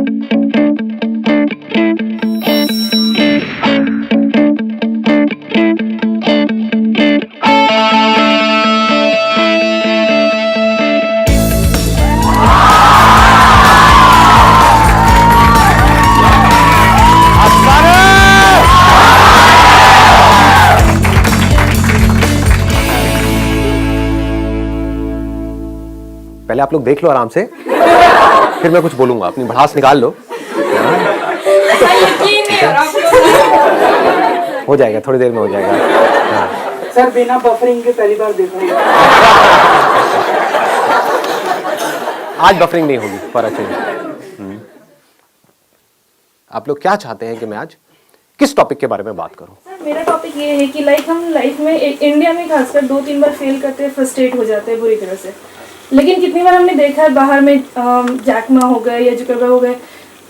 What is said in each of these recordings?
पहले आप लोग देख लो आराम से, फिर मैं कुछ बोलूंगा। अपनी भड़ास निकाल लो। हो जाएगा, थोड़ी देर में हो जाएगा। हाँ। सर बिना बफरिंग के पहली बार देख रहे हैं। आज बफरिंग नहीं होगी पर अच्छे। आप लोग क्या चाहते हैं कि मैं आज किस टॉपिक के बारे में बात करूं? सर मेरा टॉपिक ये है कि हम लाइफ में इंडिया में खासकर 2-3 बार फेल करते हैं, फ्रस्ट्रेट हो जाते हैं बुरी तरह से। लेकिन कितनी बार हमने देखा है बाहर में जैक मा हो गए या जुकरबर्ग हो गए,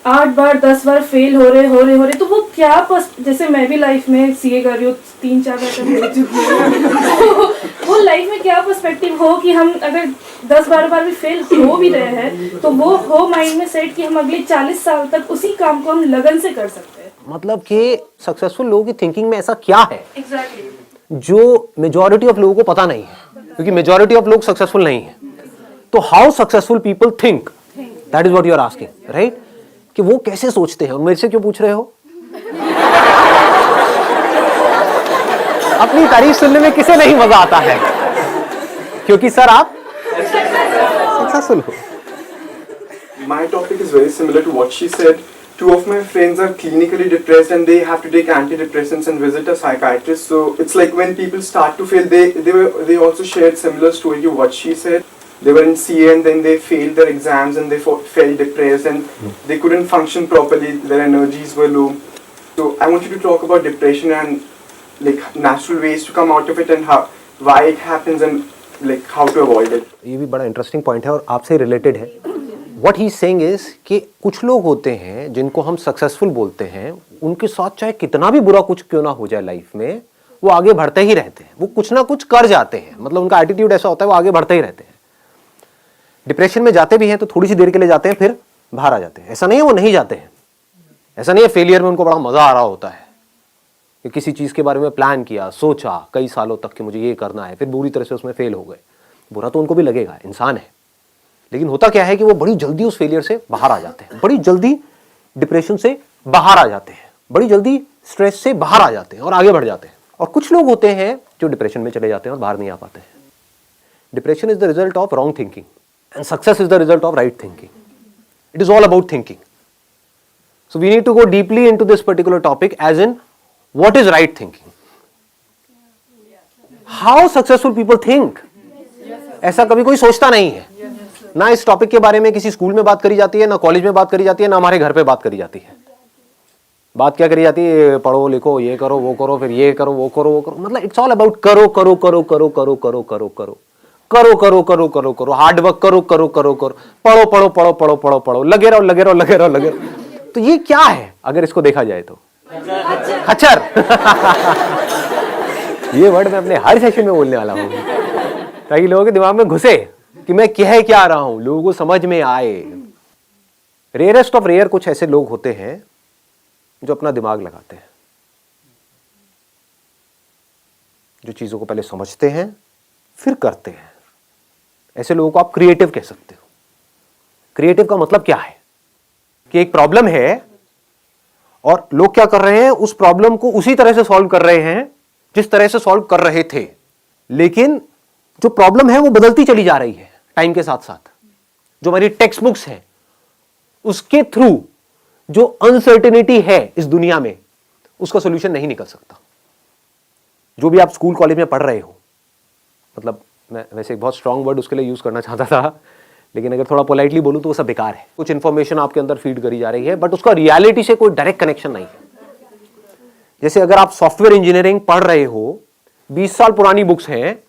8 बार 10 बार फेल हो रहे तो वो क्या जैसे मैं भी लाइफ में सीए कर रही हूँ, 3-4 बार मिल चुकी हूँ। वो लाइफ में क्या पर्सपेक्टिव हो कि हम अगर 10 बार भी फेल हो भी रहे हैं तो वो हो माइंड में सेट कि हम अगले 40 साल तक उसी काम को हम लगन से कर सकते हैं। मतलब कि सक्सेसफुल लोगों की थिंकिंग में ऐसा क्या है एग्जैक्टली जो मेजॉरिटी ऑफ लोगों को पता नहीं है, क्योंकि मेजॉरिटी ऑफ लोग सक्सेसफुल नहीं है। तो how successful people think, that is what you are asking, right? कि वो कैसे सोचते हैं। और मेरे से क्यों पूछ रहे हो? अपनी तारीफ सुनने में किसे नहीं मजा आता है? क्योंकि सर आप सक्सेसफुल हो। My topic is very similar to what she said. 2 of my friends are clinically depressed and they have to take antidepressants and visit a psychiatrist. So it's like when people start to fail, they also shared similar story to what she said. They were in CA and then they failed their exams and they felt depressed and they couldn't function properly. Their energies were low. So I want you to talk about depression and like natural ways to come out of it and why it happens and like how to avoid it. ये भी बड़ा interesting point है और आपसे related है। What he is saying is कि कुछ लोग होते हैं जिनको हम सक्सेसफुल बोलते हैं, उनके साथ चाहे कितना भी बुरा कुछ क्यों ना हो जाए लाइफ में, वो आगे बढ़ते ही रहते हैं। वो कुछ ना कुछ कर जाते हैं, मतलब उनका एटीट्यूड ऐसा होता है, वो आगे बढ़ते ही रहते हैं। डिप्रेशन में जाते भी हैं तो थोड़ी सी देर के लिए जाते हैं, फिर बाहर आ जाते हैं। ऐसा नहीं है वो नहीं जाते हैं, ऐसा नहीं है फेलियर में उनको बड़ा मजा आ रहा होता है कि किसी चीज के बारे में प्लान किया, सोचा कई सालों तक कि मुझे ये करना है, फिर बुरी तरह से उसमें फेल हो गए। बुरा तो उनको भी लगेगा, इंसान है। लेकिन होता क्या है कि वो बड़ी जल्दी उस फेलियर से बाहर आ जाते हैं, बड़ी जल्दी डिप्रेशन से बाहर आ जाते हैं, बड़ी जल्दी स्ट्रेस से बाहर आ जाते हैं और आगे बढ़ जाते हैं। और कुछ लोग होते हैं जो डिप्रेशन में चले जाते हैं और बाहर नहीं आ पाते हैं। Depression is the result of wrong thinking and success is the result of right thinking. It is all about thinking. So we need to go deeply into this particular topic, as in what is right thinking, how successful people think. ऐसा कभी कोई सोचता नहीं है, ना इस topic के बारे में किसी स्कूल में बात करी जाती है, ना कॉलेज में बात करी जाती है, ना हमारे घर पे बात करी जाती है। बात क्या करी जाती है? पढ़ो लिखो, ये करो वो करो, फिर ये करो वो करो वो करो। मतलब इट्स ऑल अबाउट करो करो करो करो करो करो करो करो करो करो करो करो करो, हार्ड वर्क करो करो करो करो, पढ़ो पढ़ो पढ़ो पढ़ो पढ़ो पढ़ो, लगे रहो लगे रहो लगे रहो लगे रहो। तो ये क्या है अगर इसको देखा जाए तो? खच्चर। ये वर्ड मैं अपने हर सेशन में बोलने वाला हूँ ताकि लोगों के दिमाग में घुसे कि मैं कह क्या रहा हूं, लोगों को समझ में आए। रेयरेस्ट ऑफ रेयर कुछ ऐसे लोग होते हैं जो अपना दिमाग लगाते हैं, जो चीजों को पहले समझते हैं फिर करते हैं। ऐसे लोगों को आप क्रिएटिव कह सकते हो। क्रिएटिव का मतलब क्या है कि एक प्रॉब्लम है और लोग क्या कर रहे हैं, उस प्रॉब्लम को उसी तरह से सॉल्व कर रहे हैं जिस तरह से सॉल्व कर रहे थे, लेकिन जो प्रॉब्लम है वो बदलती चली जा रही है टाइम के साथ साथ। जो हमारी टेक्स्ट बुक्स है उसके थ्रू जो अनसर्टेनिटी है इस दुनिया में, उसका सॉल्यूशन नहीं निकल सकता। जो भी आप स्कूल कॉलेज में पढ़ रहे हो, मतलब मैं वैसे एक बहुत स्ट्रांग वर्ड उसके लिए यूज करना चाहता था, लेकिन अगर थोड़ा पोलाइटली बोलूं तो वो सब बेकार है। कुछ इंफॉर्मेशन आपके अंदर फीड करी जा रही है, बट उसका रियलिटी से कोई डायरेक्ट कनेक्शन नहीं है। जैसे अगर आप सॉफ्टवेयर इंजीनियरिंग पढ़ रहे हो, 20 साल पुरानी बुक्स हैं,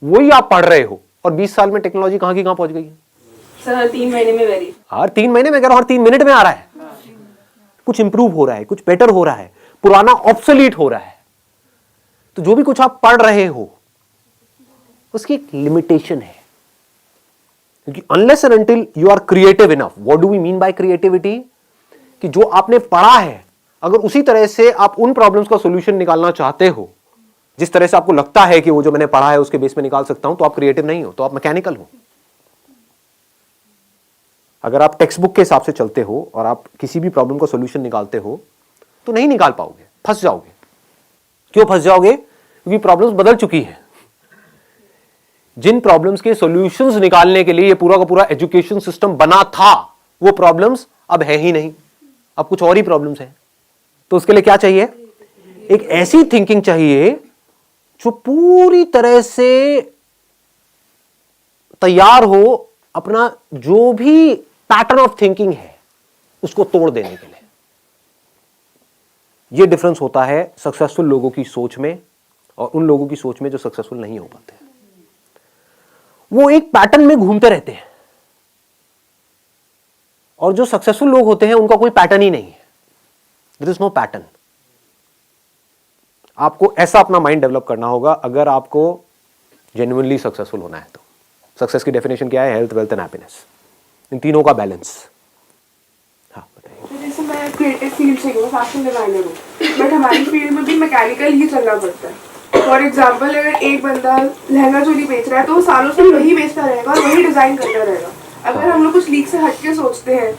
वही आप पढ़ रहे हो, और 20 साल में टेक्नोलॉजी कहां की कहां पहुंच गई है। सर 3 महीने में वेरी, हर 3 महीने में, हर 3 मिनट में आ रहा है। कुछ इंप्रूव हो रहा है, कुछ बेटर हो रहा है, पुराना ऑब्सोलीट हो रहा है। तो जो भी कुछ आप पढ़ रहे हो उसकी एक लिमिटेशन है, क्योंकि unless and until you are creative enough. What do we mean by creativity? कि जो आपने पढ़ा है अगर उसी तरह से आप उन प्रॉब्लम्स का सॉल्यूशन निकालना चाहते हो जिस तरह से आपको लगता है कि वो जो मैंने पढ़ा है उसके बेस में निकाल सकता हूं, तो आप क्रिएटिव नहीं हो, तो आप मैकेनिकल हो। अगर आप टेक्स्ट बुक के हिसाब से चलते हो और आप किसी भी प्रॉब्लम का सॉल्यूशन निकालते हो तो नहीं निकाल पाओगे, फंस जाओगे। क्यों फंस जाओगे? क्योंकि प्रॉब्लम्स बदल चुकी हैं। जिन प्रॉब्लम्स के सॉल्यूशंस निकालने के लिए ये पूरा का पूरा एजुकेशन सिस्टम बना था, वो प्रॉब्लम्स अब है ही नहीं, अब कुछ और ही प्रॉब्लम्स हैं। तो उसके लिए क्या चाहिए? एक ऐसी थिंकिंग चाहिए जो पूरी तरह से तैयार हो अपना जो भी पैटर्न ऑफ थिंकिंग है उसको तोड़ देने के लिए। यह डिफरेंस होता है सक्सेसफुल लोगों की सोच में और उन लोगों की सोच में जो सक्सेसफुल नहीं हो पाते हैं। वो एक पैटर्न में घूमते रहते हैं और जो सक्सेसफुल लोग होते हैं उनका कोई पैटर्न ही नहीं है। There is no pattern. आपको ऐसा अपना माइंड डेवलप करना होगा अगर आपको जेन्युइनली सक्सेसफुल होना है। तो सक्सेस की डेफिनेशन क्या है? हेल्थ, वेल्थ एंड हैप्पीनेस, इन तीनों का बैलेंस। हाँ बताइए। जैसे मैं क्रिएटिव फील्ड से हूँ, फैशन डिजाइनर हूँ, बट हमारी फील्ड में भी मैकेनिकल ही चलना पड़ता है। फॉर एग्जाम्पल अगर एक बंदा लहंगा चोली बेच रहा है तो वो सालों से वही बेचता रहेगा और वही डिजाइन करता रहेगा। अगर हम लोग कुछ लीक से हटके सोचते हैं,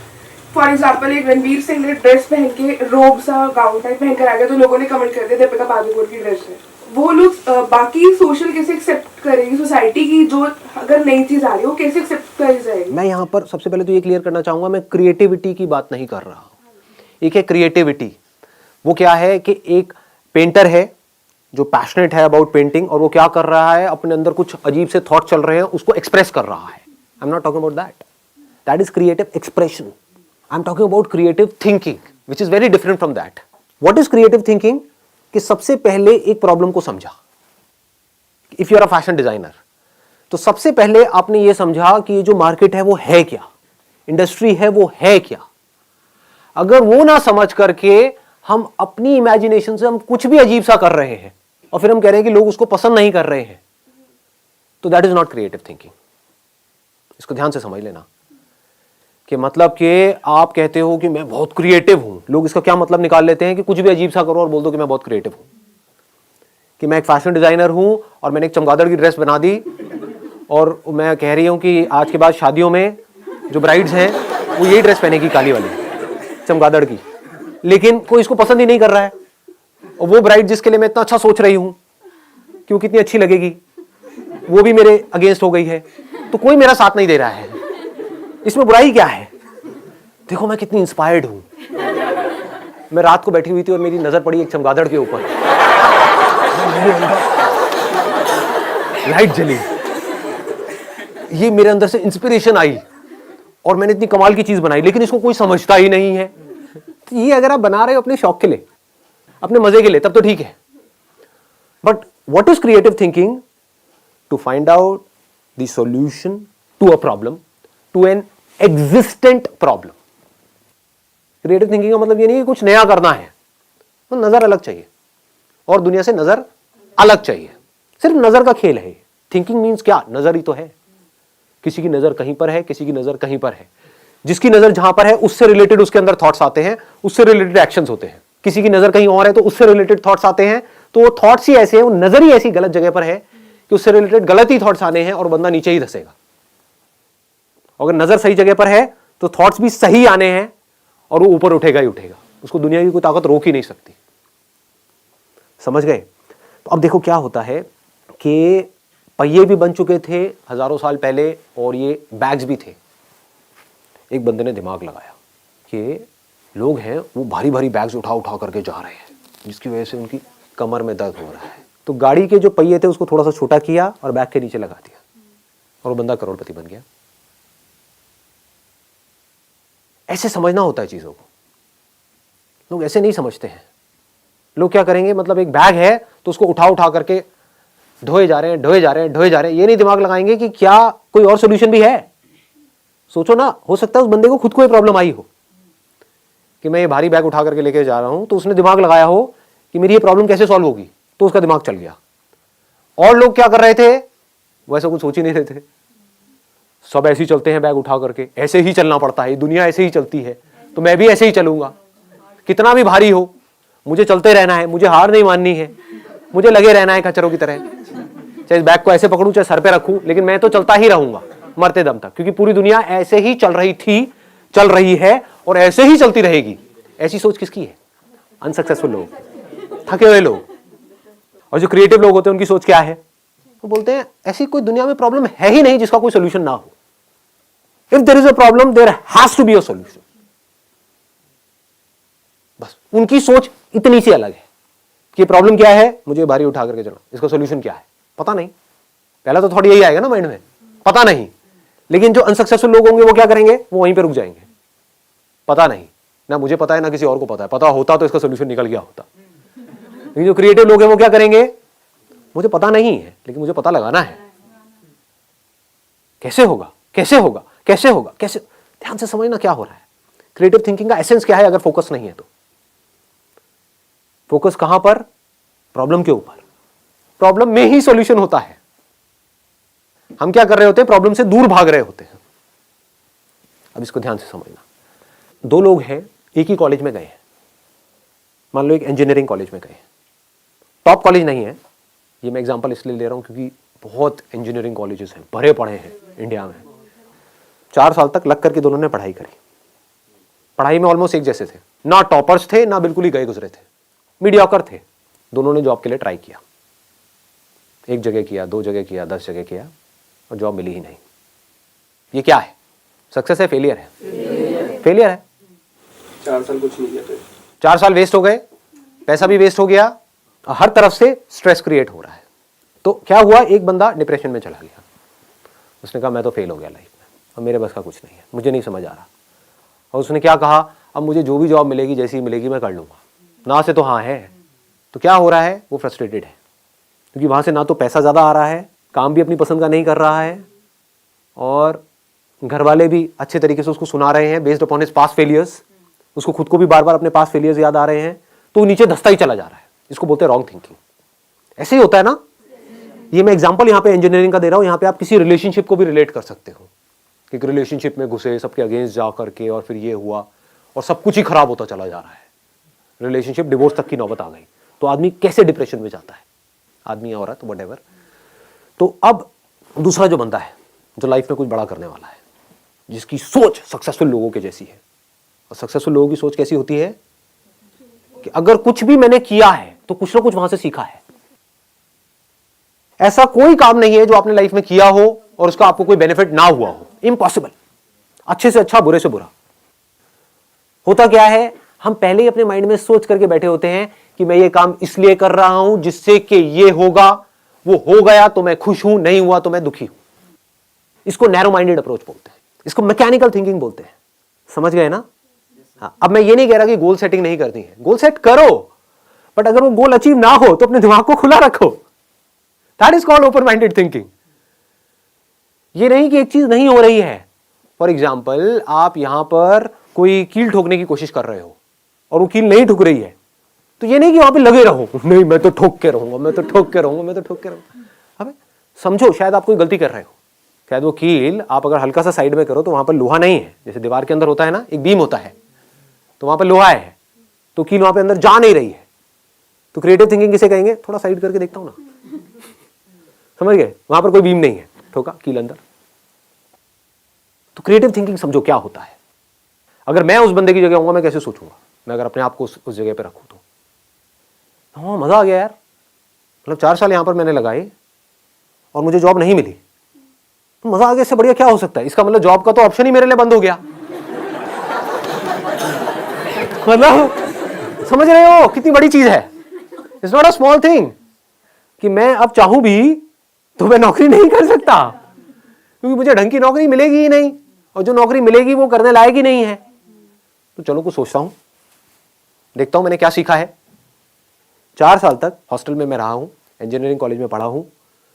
फॉर एग्जाम्पल एक रणवीर सिंह ने ड्रेस पहन के रोब सा गाउन टाइप पहन कर आ गया तो लोगों ने कमेंट कर दिया दीपिका पादुकोण की ड्रेस है। वो लोग बाकी सोशल कैसे एक्सेप्ट करेगी सोसाइटी की जो अगर नई चीज आ रही है वो कैसे एक्सेप्ट करी जाएगी? मैं यहां पर सबसे पहले तो ये क्लियर करना चाहूंगा, मैं क्रिएटिविटी की बात नहीं कर रहा हूं। एक है क्रिएटिविटी, वो क्या है कि एक पेंटर है जो पैशनेट है अबाउट पेंटिंग और वो क्या कर रहा है, अपने अंदर कुछ अजीब से थॉट चल रहे हैं उसको एक्सप्रेस कर रहा है। I am not talking about that, that is creative expression. I am talking about creative thinking which is very different from that. What is creative thinking? कि सबसे पहले एक प्रॉब्लम को समझा। If you are a fashion designer तो सबसे पहले आपने ये समझा कि ये जो मार्केट है वो है क्या, इंडस्ट्री है वो है क्या। अगर वो ना समझ करके हम अपनी इमेजिनेशन से हम कुछ भी अजीब सा कर रहे हैं और फिर हम कह रहे हैं कि लोग उसको पसंद नहीं कर रहे हैं, तो that is not creative thinking. इसको ध्यान से समझ लेना कि मतलब कि आप कहते हो कि मैं बहुत क्रिएटिव हूं, लोग इसका क्या मतलब निकाल लेते हैं कि कुछ भी अजीब सा करो और बोल दो कि मैं बहुत क्रिएटिव हूं, कि मैं एक फैशन डिजाइनर हूं और मैंने एक चमगादड़ की ड्रेस बना दी और मैं कह रही हूं कि आज के बाद शादियों में जो ब्राइड्स हैं वो यही ड्रेस पहनेगी, काली वाली चमगादड़ की, लेकिन कोई इसको पसंद ही नहीं कर रहा है। और वो ब्राइड जिसके लिए मैं इतना अच्छा सोच रही हूं कि वो कितनी अच्छी लगेगी, वो भी मेरे अगेंस्ट हो गई है, तो कोई मेरा साथ नहीं दे रहा है। इसमें बुराई क्या है? देखो मैं कितनी इंस्पायर्ड हूं। मैं रात को बैठी हुई थी और मेरी नजर पड़ी एक चमगादड़ के ऊपर, लाइट जली, ये मेरे अंदर से इंस्पिरेशन आई और मैंने इतनी कमाल की चीज बनाई, लेकिन इसको कोई समझता ही नहीं है। तो ये अगर आप बना रहे हो अपने शौक के लिए, अपने मजे के लिए, तब तो ठीक है। But what is creative thinking? To find out the solution to a problem, to an existent problem. Creative thinking का मतलब ये नहीं कि कुछ नया करना है, तो नजर अलग चाहिए और दुनिया से नजर अलग चाहिए। सिर्फ नजर का खेल है। थिंकिंग मीन्स क्या? नजर ही तो है। किसी की नजर कहीं पर है, किसी की नजर कहीं पर है। जिसकी नजर जहां पर है उससे रिलेटेड उसके अंदर थॉट्स आते हैं, उससे रिलेटेड एक्शंस होते हैं। किसी की नजर कहीं और है तो उससे रिलेटेड थॉट्स आते हैं, तो वो थॉट्स ही ऐसे हैं, वो नजर ही ऐसी गलत जगह पर है कि उससे रिलेटेड गलत ही थॉट्स आने हैं और बंदा नीचे ही धसेगा। अगर नजर सही जगह पर है तो थॉट्स भी सही आने हैं और वो ऊपर उठेगा ही उठेगा। उसको दुनिया की कोई ताकत रोक ही नहीं सकती। समझ गए? तो अब देखो क्या होता है कि पहिए भी बन चुके थे हजारों साल पहले और ये बैग्स भी थे। एक बंदे ने दिमाग लगाया कि लोग हैं वो भारी भारी बैग्स उठा उठा करके जा रहे हैं, जिसकी वजह से उनकी कमर में दर्द हो रहा है। तो गाड़ी के जो पहिए थे उसको थोड़ा सा छोटा किया और बैग के नीचे लगा दिया और वो बंदा करोड़पति बन गया। ऐसे समझना होता है चीजों को। लोग ऐसे नहीं समझते हैं। लोग क्या करेंगे, मतलब एक बैग है तो उसको उठा उठा करके ढोए जा रहे हैं, ढोए जा रहे हैं, ढोए जा रहे हैं। ये नहीं दिमाग लगाएंगे कि क्या कोई और सोल्यूशन भी है। सोचो ना, हो सकता है उस बंदे को खुद कोई प्रॉब्लम आई हो कि मैं ये भारी बैग उठा करके लेके जा रहा हूं, तो उसने दिमाग लगाया हो कि मेरी ये प्रॉब्लम कैसे सॉल्व होगी, तो उसका दिमाग चल गया। और लोग क्या कर रहे थे, वैसा कुछ सोच ही नहीं रहे थे। सब ऐसे ही चलते हैं बैग उठा करके, ऐसे ही चलना पड़ता है, दुनिया ऐसे ही चलती है, तो मैं भी ऐसे ही चलूंगा, कितना भी भारी हो मुझे चलते रहना है, मुझे हार नहीं माननी है, मुझे लगे रहना है खच्चरों की तरह, चाहे इस बैग को ऐसे पकड़ूं चाहे सर पे रखूं, लेकिन मैं तो चलता ही रहूंगा मरते दम तक, क्योंकि पूरी दुनिया ऐसे ही चल रही थी, चल रही है और ऐसे ही चलती रहेगी। ऐसी सोच किसकी है? अनसक्सेसफुल लोग, थके हुए लोग। और जो क्रिएटिव लोग होते हैं उनकी सोच क्या है? वो बोलते हैं ऐसी कोई दुनिया में प्रॉब्लम है ही नहीं जिसका कोई सोल्यूशन ना हो। If there is a problem there has to be a solution. बस उनकी सोच इतनी सी अलग है कि प्रॉब्लम क्या है, मुझे भारी उठा करके चलना, इसका सोल्यूशन क्या है पता नहीं। पहला तो थोड़ी यही आएगा ना माइंड में, पता नहीं। लेकिन जो अनसक्सेसफुल लोग होंगे वो क्या करेंगे? वो वहीं पे रुक जाएंगे, पता नहीं, ना मुझे पता है ना किसी और को पता है, पता होता तो इसका सोल्यूशन निकल गया होता। लेकिन जो क्रिएटिव लोग हैं वो क्या करेंगे? मुझे पता नहीं है लेकिन मुझे पता लगाना है, कैसे होगा, कैसे होगा, कैसे होगा, कैसे। ध्यान से समझना क्या हो रहा है। क्रिएटिव थिंकिंग का एसेंस क्या है? अगर फोकस नहीं है तो फोकस कहां पर? प्रॉब्लम के ऊपर। प्रॉब्लम में ही सॉल्यूशन होता है। हम क्या कर रहे होते हैं? प्रॉब्लम से दूर भाग रहे होते हैं। अब इसको ध्यान से समझना। दो लोग हैं, एक ही कॉलेज में गए हैं, मान लो एक इंजीनियरिंग कॉलेज में गए हैं, टॉप कॉलेज नहीं है, ये मैं एग्जांपल इसलिए ले रहा हूं क्योंकि बहुत इंजीनियरिंग कॉलेजेस हैं, भरे पड़े हैं इंडिया में। 4 साल तक लग करके दोनों ने पढ़ाई करी, पढ़ाई में ऑलमोस्ट एक जैसे थे, ना टॉपर्स थे ना बिल्कुल ही गए गुजरे थे, मीडियोकर थे। दोनों ने जॉब के लिए ट्राई किया, एक जगह किया, 2 जगह किया, 10 जगह किया और जॉब मिली ही नहीं। ये क्या है? सक्सेस है, फेलियर है? फेलियर है। 4 साल कुछ नहीं किया, 4 साल वेस्ट हो गए, पैसा भी वेस्ट हो गया, हर तरफ से स्ट्रेस क्रिएट हो रहा है। तो क्या हुआ? एक बंदा डिप्रेशन में चला गया, उसने कहा मैं तो फेल हो गया लाइफ में, अब मेरे बस का कुछ नहीं है, मुझे नहीं समझ आ रहा। और उसने क्या कहा? अब मुझे जो भी जॉब मिलेगी, जैसी मिलेगी मैं कर लूंगा, ना से तो हाँ है। तो क्या हो रहा है? वो फ्रस्ट्रेटेड है क्योंकि वहां से ना तो पैसा ज्यादा आ रहा है, काम भी अपनी पसंद का नहीं कर रहा है, और घर वाले भी अच्छे तरीके से उसको सुना रहे हैं based upon his past failures, उसको खुद को भी बार बार अपने पास्ट फेलियर्स याद आ रहे हैं, तो नीचे धंसता ही चला जा रहा है। इसको बोलते हैं रॉन्ग थिंकिंग। ऐसे ही होता है ना। ये मैं एग्जांपल यहाँ पे इंजीनियरिंग का दे रहा हूँ, यहाँ पे आप किसी रिलेशनशिप को भी रिलेट कर सकते हो कि रिलेशनशिप में घुसे, सबके अगेंस्ट जा करके, और फिर ये हुआ और सब कुछ ही खराब होता चला जा रहा है, रिलेशनशिप डिवोर्स तक की नौबत आ गई, तो आदमी कैसे डिप्रेशन में जाता है, आदमी या औरत व्हाटएवर। तो अब दूसरा जो बंदा है, जो लाइफ में कुछ बड़ा करने वाला है, जिसकी सोच सक्सेसफुल लोगों के जैसी है, और सक्सेसफुल लोगों की सोच कैसी होती है कि अगर कुछ भी मैंने किया है तो कुछ ना कुछ वहां से सीखा है। ऐसा कोई काम नहीं है जो आपने लाइफ में किया हो और उसका आपको कोई बेनिफिट ना हुआ हो, इम्पॉसिबल। अच्छे से अच्छा, बुरे से बुरा। होता क्या है? हम पहले ही अपने माइंड में सोच करके बैठे होते हैं कि मैं ये काम इसलिए कर रहा हूं जिससे कि ये होगा, वो हो गया तो मैं खुश हूं, नहीं हुआ तो मैं दुखी हूं। इसको नैरो माइंडेड अप्रोच बोलते हैं, इसको मैकेनिकल थिंकिंग बोलते हैं। समझ गए ना? हाँ, अब मैं ये नहीं कह रहा कि गोल सेटिंग नहीं करनी है, गोल सेट करो, बट अगर वो गोल अचीव ना हो तो अपने दिमाग को खुला रखो। That is called open minded thinking. ये नहीं कि एक चीज नहीं हो रही है। फॉर एग्जाम्पल, आप यहां पर कोई कील ठोकने की कोशिश कर रहे हो और वो कील नहीं ठुक रही है, तो ये नहीं कि वहां पे लगे रहो, नहीं मैं तो ठोक के रहूंगा, मैं तो ठोक के रहूंगा, मैं तो ठोक के रहूंगा। अबे समझो, शायद आप कोई गलती कर रहे हो, शायद वो कील आप अगर हल्का सा साइड में करो तो वहां पर लोहा नहीं है, जैसे दीवार के अंदर होता है ना, एक बीम होता है, तो वहां पर लोहा है, तो कील वहां पे अंदर जा नहीं रही है। तो क्रिएटिव थिंकिंग किसे कहेंगे? थोड़ा साइड करके देखता हूं ना, समझ गए? वहां पर कोई बीम नहीं है, ठोका कील अंदर। तो क्रिएटिव थिंकिंग समझो क्या होता है। अगर मैं उस बंदे की जगह होऊंगा, मैं कैसे सोचूंगा? मैं अगर अपने आप को उस जगह पे रखूं तो हाँ, मजा आ गया यार, मतलब 4 साल यहां पर मैंने लगाए और मुझे जॉब नहीं मिली, तो मजा आ गया। इससे बढ़िया क्या हो सकता है? इसका मतलब जॉब का तो ऑप्शन ही मेरे लिए बंद हो गया। मतलब समझ रहे हो कितनी बड़ी चीज है? It's not a small thing कि मैं अब चाहूं भी तो मैं नौकरी नहीं कर सकता, क्योंकि मुझे ढंग की नौकरी मिलेगी ही नहीं, और जो नौकरी मिलेगी वो करने लायक ही नहीं है। तो चलो कुछ सोचता हूं, देखता हूं मैंने क्या सीखा है। 4 साल तक हॉस्टल में मैं रहा हूं, इंजीनियरिंग कॉलेज में पढ़ा हूं।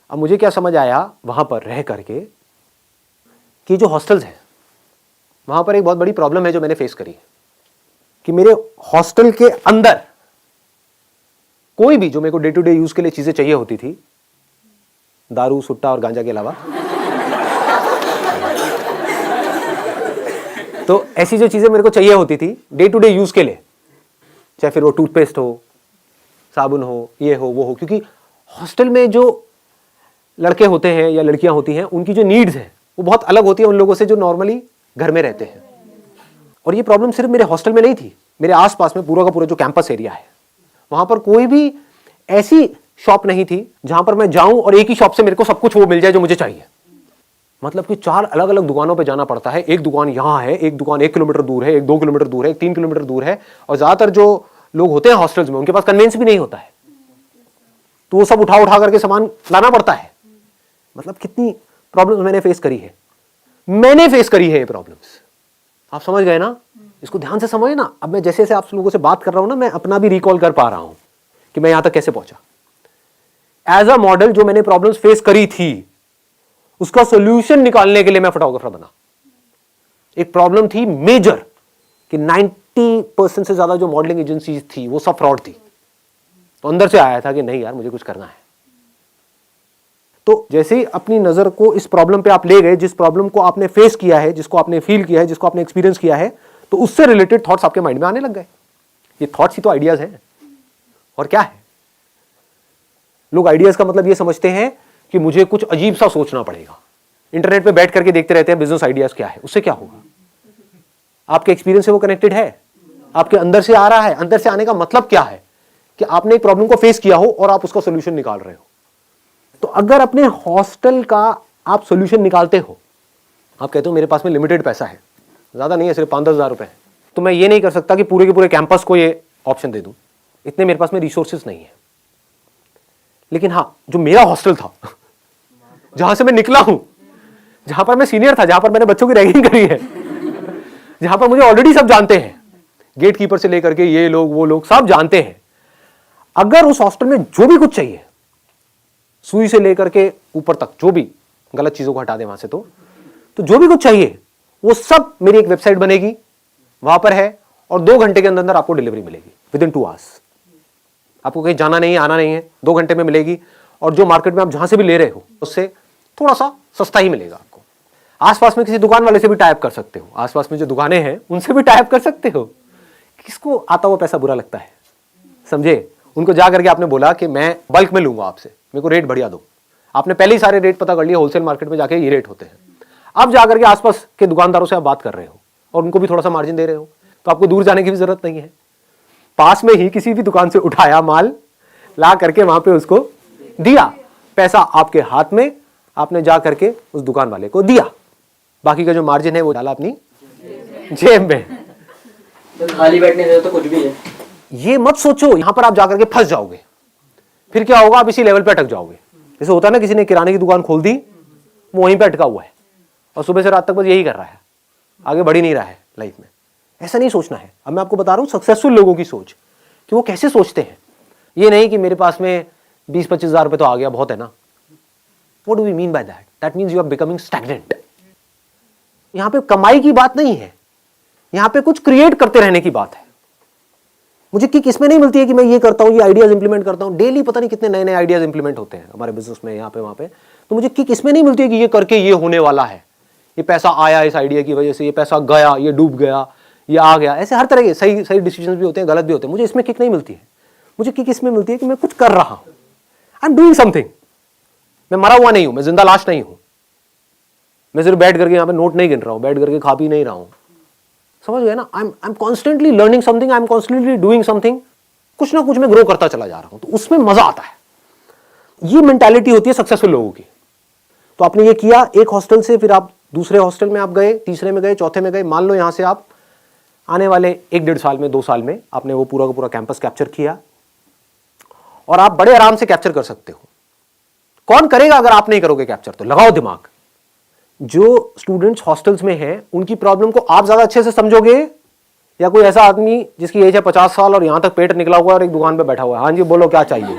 अब मुझे क्या समझ आया वहां पर रह करके कि जो हॉस्टल्स हैं वहां पर एक बहुत बड़ी प्रॉब्लम है जो मैंने फेस करी, कि मेरे हॉस्टल के अंदर कोई भी जो मेरे को डे टू डे यूज के लिए चीजें चाहिए होती थी, दारू, सुट्टा और गांजा के अलावा, तो ऐसी जो चीजें मेरे को चाहिए होती थी डे टू डे यूज के लिए, चाहे फिर वो टूथपेस्ट हो, साबुन हो, ये हो वो हो, क्योंकि हॉस्टल में जो लड़के होते हैं या लड़कियां होती हैं उनकी जो नीड्स हैं वो बहुत अलग होती है उन लोगों से जो नॉर्मली घर में रहते हैं। और ये प्रॉब्लम सिर्फ मेरे हॉस्टल में नहीं थी, मेरे आसपास में पूरा का पूरा जो कैंपस एरिया है वहां पर कोई भी ऐसी शॉप नहीं थी जहां पर मैं जाऊं और एक ही शॉप से मेरे को सब कुछ वो मिल जाए जो मुझे चाहिए। मतलब कि 4 अलग अलग दुकानों पे जाना पड़ता है। एक दुकान यहाँ है, एक दुकान 1 किलोमीटर दूर है, एक 2 किलोमीटर दूर है, एक 3 किलोमीटर दूर है। और ज्यादातर जो लोग होते हैं हॉस्टल्स में उनके पास कन्वेंस भी नहीं होता है, तो वो सब उठा उठा करके सामान लाना पड़ता है। मतलब कितनी प्रॉब्लम्स मैंने फेस करी है, ये प्रॉब्लम्स। आप समझ गए ना? इसको ध्यान से समझे ना। अब मैं जैसे जैसे आप लोगों से बात कर रहा हूं ना, मैं अपना भी रिकॉल कर पा रहा हूं कि मैं यहां तक कैसे पहुंचा। एज अ मॉडल जो मैंने प्रॉब्लम्स फेस करी थी उसका सोल्यूशन निकालने के लिए मैं फोटोग्राफर बना। एक प्रॉब्लम थी मेजर कि 90% से ज्यादा जो मॉडलिंग एजेंसीज थी वो सब फ्रॉड थी। तो अंदर से आया था कि नहीं यार मुझे कुछ करना है। तो जैसे ही अपनी नजर को इस प्रॉब्लम पे आप ले गए, जिस प्रॉब्लम को आपने फेस किया है, जिसको आपने फील किया है, जिसको आपने एक्सपीरियंस किया है, तो उससे रिलेटेड थॉट्स आपके माइंड में आने लग गए। ये थॉट्स ही तो आइडियाज हैं और क्या है। लोग आइडियाज का मतलब ये समझते हैं कि मुझे कुछ अजीब सा सोचना पड़ेगा। इंटरनेट पे बैठ करके देखते रहते हैं बिजनेस आइडियाज क्या है, उससे क्या होगा? आपके एक्सपीरियंस से वो कनेक्टेड है, आपके अंदर से आ रहा है। अंदर से आने का मतलब क्या है कि आपने एक प्रॉब्लम को फेस किया हो और आप उसका सोल्यूशन निकाल रहे हो। तो अगर अपने हॉस्टल का आप सोल्यूशन निकालते हो, आप कहते हो मेरे पास में लिमिटेड पैसा है, ज्यादा नहीं है, सिर्फ 5-10 हज़ार रुपए है, तो मैं ये नहीं कर सकता कि पूरे के पूरे कैंपस को ये ऑप्शन दे दूं, इतने मेरे पास में रिसोर्सेज नहीं है। लेकिन हाँ, जो मेरा हॉस्टल था जहां से मैं निकला हूं, जहां पर मैं सीनियर था, जहां पर मैंने बच्चों की रैगिंग करी है, जहां पर मुझे ऑलरेडी सब जानते हैं, गेट कीपर से लेकर के ये लोग वो लोग सब जानते हैं। अगर उस हॉस्टल में जो भी कुछ चाहिए, सुई से लेकर के ऊपर तक जो भी गलत चीजों को हटा दे वहां से, तो जो भी कुछ चाहिए वो सब मेरी एक वेबसाइट बनेगी, वहां पर है, और 2 घंटे के अंदर अंदर आपको डिलीवरी मिलेगी विद इन 2 आवर्स। आपको कहीं जाना नहीं है, आना नहीं है, 2 घंटे में मिलेगी। और जो मार्केट में आप जहां से भी ले रहे हो उससे थोड़ा सा सस्ता ही मिलेगा आपको। आसपास में किसी दुकान वाले से भी टाइप कर सकते हो, आसपास में जो दुकानें हैं उनसे भी टाइप कर सकते हो। किसको आता हुआ पैसा बुरा लगता है, समझे? उनको जा करके आपने बोला कि मैं बल्क में लूंगा आपसे, मेरे को रेट बढ़िया दो। आपने पहले ही सारे रेट पता कर लिए, होलसेल मार्केट में जाके ये रेट होते हैं। अब जाकर के आसपास के दुकानदारों से आप बात कर रहे हो और उनको भी थोड़ा सा मार्जिन दे रहे हो, तो आपको दूर जाने की भी जरूरत नहीं है। पास में ही किसी भी दुकान से उठाया माल, ला करके वहां पे उसको दिया, पैसा आपके हाथ में, आपने जा करके उस दुकान वाले को दिया, बाकी का जो मार्जिन है वो डाला अपनी जेब में। तो खाली बैठने से तो कुछ भी है। ये मत सोचो यहां पर आप जाकर के फंस जाओगे, फिर क्या होगा, आप इसी लेवल पे अटक जाओगे। जैसे होता है ना, किसी ने किराने की दुकान खोल दी, वो वहीं पे अटका हुआ है और सुबह से रात तक बस यही कर रहा है, आगे बढ़ ही नहीं रहा है लाइफ में। ऐसा नहीं सोचना है। अब मैं आपको बता रहा हूं सक्सेसफुल लोगों की सोच, कि वो कैसे सोचते हैं। ये नहीं कि मेरे पास में 20-25 हज़ार रुपए तो आ गया, बहुत है ना। What do we mean by that? That means you are becoming stagnant. यहां पे कमाई की बात नहीं है, यहां पे कुछ क्रिएट करते रहने की बात है। मुझे किक इसमें नहीं मिलती है कि मैं ये करता हूं, ये आइडियाज इंप्लीमेंट करता हूं। डेली पता नहीं कितने नए नए आइडियाज इंप्लीमेंट होते हैं हमारे बिजनेस में, यहाँ पे वहां पे। तो मुझे किक इसमें नहीं मिलती है कि ये करके ये होने वाला है, ये पैसा आया इस आइडिया की वजह से, ये पैसा गया, ये डूब गया, ये आ गया। ऐसे हर तरह के सही सही डिसीजन भी होते हैं, गलत भी होते हैं। मुझे इसमें किक नहीं मिलती है। मुझे किक इसमें मिलती है कि मैं कुछ कर रहा हूं, आई एम डूइंग समथिंग। मैं मरा हुआ नहीं हूं, मैं जिंदा लाश नहीं हूं। मैं सिर्फ बैठ करके यहाँ पे नोट नहीं गिन रहा हूं, बैठ करके खा पी नहीं रहा हूं। समझ गए ना? I am constantly learning something, I am constantly doing something. कुछ ना कुछ मैं ग्रो करता चला जा रहा हूं, तो उसमें मजा आता है। ये मेंटालिटी होती है सक्सेसफुल लोगों की। तो आपने ये किया, एक हॉस्टल से फिर आप दूसरे हॉस्टल में आप गए, तीसरे में गए, चौथे में गए। मान लो यहां से आप आने वाले 1-1.5 साल में, 2 साल में आपने वो पूरा का पूरा कैंपस कैप्चर किया, और आप बड़े आराम से कैप्चर कर सकते हो। कौन करेगा अगर आप नहीं करोगे कैप्चर? तो लगाओ दिमाग। जो स्टूडेंट्स हॉस्टल्स में हैं उनकी प्रॉब्लम को आप ज्यादा अच्छे से समझोगे, या कोई ऐसा आदमी जिसकी एज है 50 साल और यहां तक पेट निकला हुआ है और एक दुकान पे बैठा हुआ है, हाँ जी बोलो क्या चाहिए?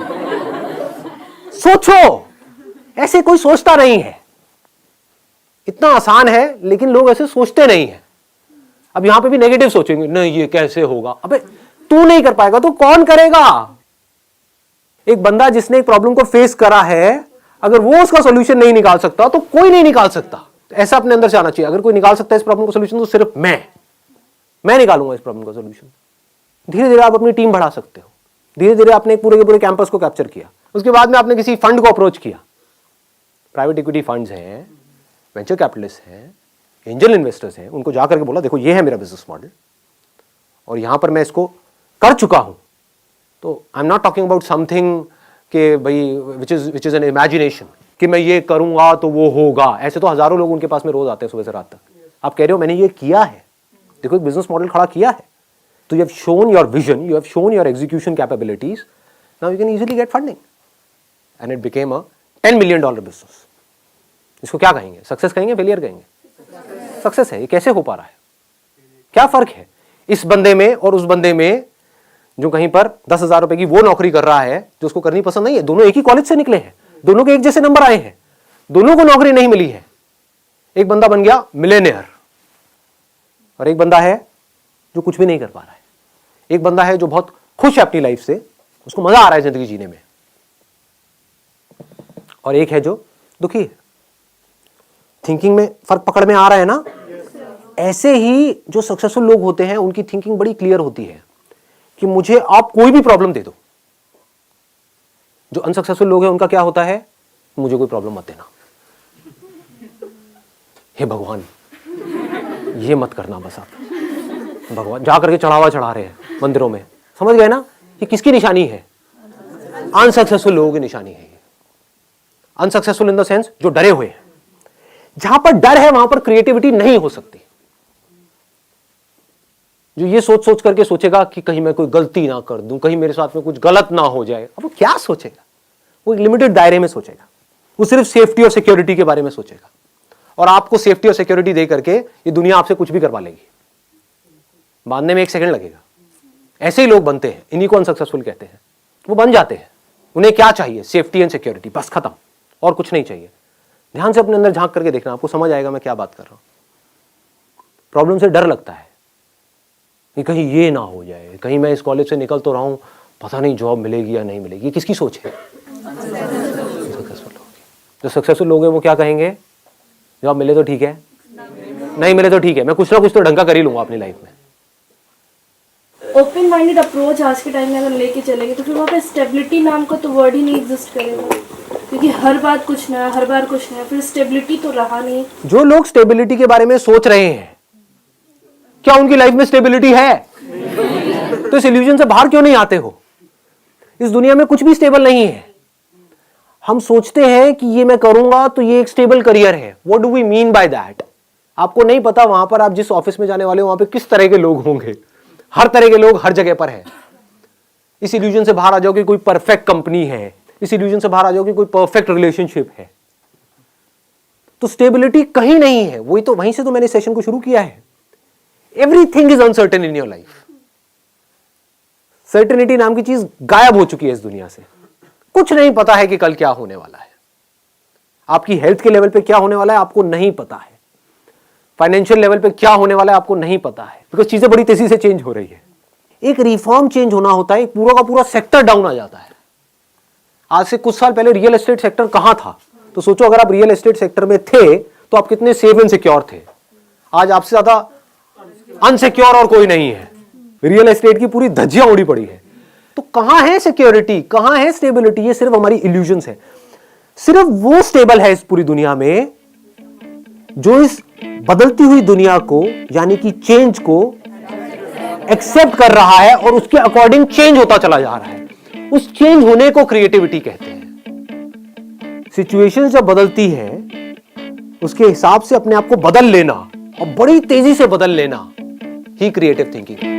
सोचो। ऐसे कोई सोचता नहीं है। इतना आसान है, लेकिन लोग ऐसे सोचते नहीं है। अब यहां पे भी नेगेटिव सोचेंगे, नहीं ये कैसे होगा। अबे तू नहीं कर पाएगा तो कौन करेगा? एक बंदा जिसने एक प्रॉब्लम को फेस करा है, अगर वो उसका सोल्यूशन नहीं निकाल सकता तो कोई नहीं निकाल सकता। ऐसा अपने अंदर से आना चाहिए, अगर कोई निकाल सकता है इस प्रॉब्लम का सोल्यूशन तो सिर्फ मैं। मैं निकालूंगा इस प्रॉब्लम का सोल्यूशन। धीरे धीरे आप अपनी टीम बढ़ा सकते हो। धीरे धीरे आपने एक पूरे के पूरे कैंपस को कैप्चर किया। उसके बाद में आपने किसी फंड को अप्रोच किया, प्राइवेट इक्विटी फंड्स हैं, वेंचर कैपिटलिस्ट हैं, एंजल इन्वेस्टर्स हैं, उनको जाकर के बोला देखो ये है मेरा बिजनेस मॉडल और यहां पर मैं इसको कर चुका हूं। तो आई am not talking about something कि भाई विच इज एन इमेजिनेशन कि मैं ये करूंगा तो वो होगा। ऐसे तो हजारों लोग उनके पास में रोज आते हैं सुबह से रात तक। आप कह रहे हो मैंने ये किया है, देखो एक बिजनेस मॉडल खड़ा किया है, तो you have shown your vision, you have shown your execution capabilities, now you can easily get funding and it became a $10 million business. इसको क्या कहेंगे, सक्सेस कहेंगे, फेलियर कहेंगे? सक्सेस है। ये कैसे हो पा रहा है? क्या फर्क है इस बंदे में और उस बंदे में जो कहीं पर 10,000 रुपए की वो नौकरी कर रहा है जो उसको करनी पसंद नहीं है? दोनों एक ही कॉलेज से निकले हैं, दोनों के एक जैसे नंबर आए हैं, दोनों को नौकरी नहीं मिली है। एक बंदा बन गया मिलेनियर और एक बंदा है जो कुछ भी नहीं कर पा रहा है। एक बंदा है जो बहुत खुश है अपनी लाइफ से, उसको मजा आ रहा है जिंदगी जीने में, और एक है जो दुखी है। थिंकिंग में फर्क पकड़ में आ रहा है ना? ऐसे ही जो सक्सेसफुल लोग होते हैं उनकी थिंकिंग बड़ी क्लियर होती है कि मुझे आप कोई भी प्रॉब्लम दे दो। जो अनसक्सेसफुल लोग हैं उनका क्या होता है, मुझे कोई प्रॉब्लम मत देना, हे भगवान ये मत करना बस आप। भगवान जा करके चढ़ावा चढ़ा रहे हैं मंदिरों में, समझ गए ना? ये किसकी निशानी है? अनसक्सेसफुल लोगों की निशानी है। अनसक्सेसफुल इन द सेंस जो डरे हुए हैं। जहां पर डर है वहां पर क्रिएटिविटी नहीं हो सकती। जो ये सोच सोच करके सोचेगा कि कहीं मैं कोई गलती ना कर दूं, कहीं मेरे साथ में कुछ गलत ना हो जाए, अब वो क्या सोचेगा? वो एक लिमिटेड दायरे में सोचेगा, वो सिर्फ सेफ्टी और सिक्योरिटी के बारे में सोचेगा। और आपको सेफ्टी और सिक्योरिटी दे करके ये दुनिया आपसे कुछ भी करवा लेगी, बांधने में 1 सेकंड लगेगा। ऐसे ही लोग बनते हैं, इन्हीं को अनसक्सेसफुल कहते हैं। वो बन जाते हैं, उन्हें क्या चाहिए? सेफ्टी एंड सिक्योरिटी, बस खत्म, और कुछ नहीं चाहिए। ध्यान से अपने अंदर झांक करके देखना, आपको समझ आएगा मैं क्या बात कर रहा हूं। प्रॉब्लम से डर लगता है कि कहीं ये ना हो जाए, कहीं मैं इस कॉलेज से निकल तो रहा हूं, पता नहीं जॉब मिलेगी या नहीं मिलेगी। ये किसकी सोच है? सक्सेसफुल लोग। जो सक्सेसफुल लोग हैं वो क्या कहेंगे? जॉब मिले तो ठीक है, नहीं मिले तो ठीक है, मैं कुछ ना कुछ तो ढंग का कर ही लूंगा अपनी लाइफ में। ओपन माइंडेड अप्रोच आज के टाइम में अगर लेके चलेंगे तो फिर वहाँ पे स्टेबिलिटी नाम का तो वर्ड ही नहीं एग्जिस्ट करेगा, क्योंकि हर बात कुछ नया, हर बार कुछ नया, फिर स्टेबिलिटी तो रहा नहीं। जो लोग स्टेबिलिटी के बारे में सोच रहे हैं, क्या उनकी लाइफ में स्टेबिलिटी है? तो इस इल्यूजन से बाहर क्यों नहीं आते हो? इस दुनिया में कुछ भी स्टेबल नहीं है। हम सोचते हैं कि ये मैं करूंगा तो ये एक स्टेबल करियर है। What do we mean by that? आपको नहीं पता वहां पर आप जिस ऑफिस में जाने वाले हो वहां पे किस तरह के लोग होंगे। हर तरह के लोग हर जगह पर है। इस इल्यूजन से बाहर आ जाओ कि कोई परफेक्ट कंपनी है, इस इल्यूजन से बाहर आ जाओ कि कोई परफेक्ट रिलेशनशिप है। तो स्टेबिलिटी कहीं नहीं है। वही तो, वहीं से तो मैंने सेशन को शुरू किया है। Everything is uncertain in your life. Certainty नाम की चीज गायब हो चुकी है इस दुनिया से। कुछ नहीं पता है कि कल क्या होने वाला है। आपकी हेल्थ के लेवल पे क्या होने वाला है आपको नहीं पता है। फाइनेंशियल लेवल पे क्या होने वाला है आपको नहीं पता है, बिकॉज चीजें बड़ी तेजी से चेंज हो रही है। एक रिफॉर्म चेंज होना होता है, पूरा का पूरा सेक्टर डाउन आ जाता है। आज से कुछ साल पहले रियल एस्टेट सेक्टर कहां था? तो सोचो अगर आप रियल एस्टेट सेक्टर में थे तो आप कितने सेफ एंड सिक्योर थे। आज आपसे ज्यादा अनसिक्योर और कोई नहीं है। रियल एस्टेट की पूरी धज्जियां उड़ी पड़ी है। तो कहां है सिक्योरिटी, कहां है स्टेबिलिटी? ये सिर्फ हमारी इल्यूजन्स है। सिर्फ वो स्टेबल है इस पूरी दुनिया में जो इस बदलती हुई दुनिया को, यानी कि चेंज को एक्सेप्ट कर रहा है और उसके अकॉर्डिंग चेंज होता चला जा रहा है। उस चेंज होने को क्रिएटिविटी कहते हैं। सिचुएशन जब बदलती है उसके हिसाब से अपने आप को बदल लेना और बड़ी तेजी से बदल लेना ही क्रिएटिव थिंकिंग है।